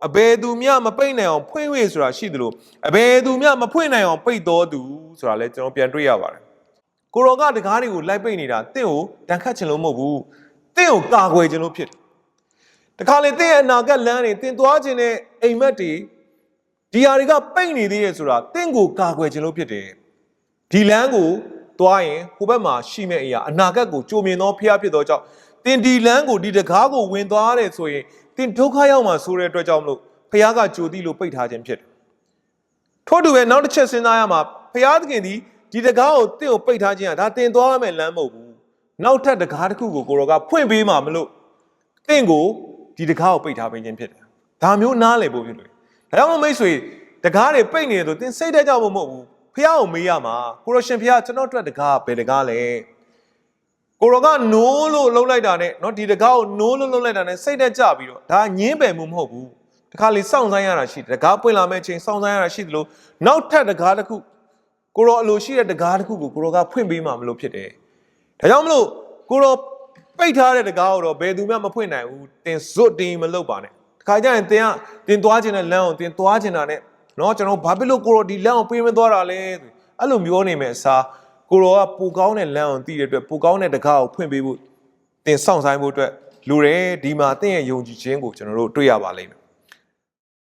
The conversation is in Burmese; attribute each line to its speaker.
Speaker 1: အဘယ်သူမျှမပိတ်နိုင်အောင်ဖွင့်ဝေဆိုတာရှိသလိုအဘယ်သူမျှမဖွင့်နိုင်အောင်ပိတ်တော်သူဆိုတာလည်းကျွန်တော်ပြန်တွေ့ရပါတယ်ကိုရောကတကားတွေကိုလိုက်ပိတ်နေတာတင့်ကိုတန်ခတ်ချင်လို့မဟုတ်ဘူးတင့်ကိုကာကွယ်ချင်လို့ဖြစ်တယ်တခါလေတင့်ရဲ့အနာဂတ်လမ်းတွေတင်သွားခြင်းနဲ့အိမ်မက်တွေဒီဟာတွေကပိတ်နေသေးတယ်ဆိုတာတင့်ကိုကာကွယ်ခြင်းလို့ဖြစ်တယ်ဒီလမ်းကိုသွားရင်ဟိုဘက်မှာရှိမဲ့အရာအနာဂတ်ကိုကြိုမြင်သောဖျားဖြစ်သောကြောင့်တင်ဒီလမ်းကိုဒီတကားကိုဝင်သွားရတယ်ဆိုရင်တင်ဒုက္ခရောက်မှာဆိုတဲ့အတွက်ကြောင့်မလို့ဖျားကကြိုသိလို့ပိတ်ထားခြင်းဖြစ်တယ်ထို့တူပဲနောက်တစ်ချက်စဉ်းစားရမှာဖျားသခင်ဒီတကားကိုတင့်ကိုပိတ်ထားခြင်းကဒါတင်သွားရမယ့်လမ်းမဟုတ်ဘူးနောက်ထပ်တကားတစ်ခုကိုကိုရောကဖွင့်ပေးမှာမလို့တင့်ကိုဒီတကားကိုပိတ်ထားပေးခြင်းဖြစ်တယ်ဒါမျိုးနားလည်ဖို့ဖြစ်တယ်ဒါကြောင့်မိတ်ဆွေတကားတွေပိတ်နေတယ်ဆိုတင်စိတ်ထဲကြောက်ဖို့မဟုတ်ဘူးဖျားကိုမေးရမှာကိုရောရှင်ဖျားကျွန်တော်အတွက်တကားဘယ်တကားလဲကိုရောကနိုးလို့လှုပ်လိုက်တာနဲ့เนาะဒီတကားကိုနိုးလို့လှုပ်လိုက်တာနဲ့စိတ်ထဲကြပြီးတော့ဒါညင်းပယ်မှုမဟုတ်ဘူးတခါလေစောင့်ဆိုင်းရတာရှိတယ်တကားပွင့်လာမဲ့ချိန်စောင့်ဆိုင်းရတာရှိတယ်လို့နောက်ထပ်တကားတစ်ခုကိုရောအလိုရှိတဲ့တကားတစ်ခုကိုကိုရောကဖွင့်ပေးမှာမလို့ဖြစ်တယ်ဒါကြောင့်မလို့ကိုရောပိတ်ထားတဲ့တကားကိုတော့ဘယ်သူမှမဖွင့်နိုင်ဘူးတင်ဇွတ်တင်မလုပ်ပါနဲ့တခါကျရင်တင်သွားခြင်းနဲ့လမ်းအောင်တင်သွားခြင်းတာနဲ့เนาะကျွန်တော်ဘာဖြစ်လို့ကိုရောဒီလမ်းအောင်ပေးမသွားတာလဲအဲ့လိုမျိုးနေမဲ့အစားကိုရောကပူကောင်းတဲ့လမ်းအောင်တည်တဲ့အတွက်ပူကောင်းတဲ့တကားကိုဖွင့်ပေးဖို့တင်စောင့်ဆိုင်ဖို့အတွက်လူတွေဒီမှာတင့်ရဲ့ယုံကြည်ခြင်းကိုကျွန်တော်တို့တွေ့ရပါလိမ့်မယ်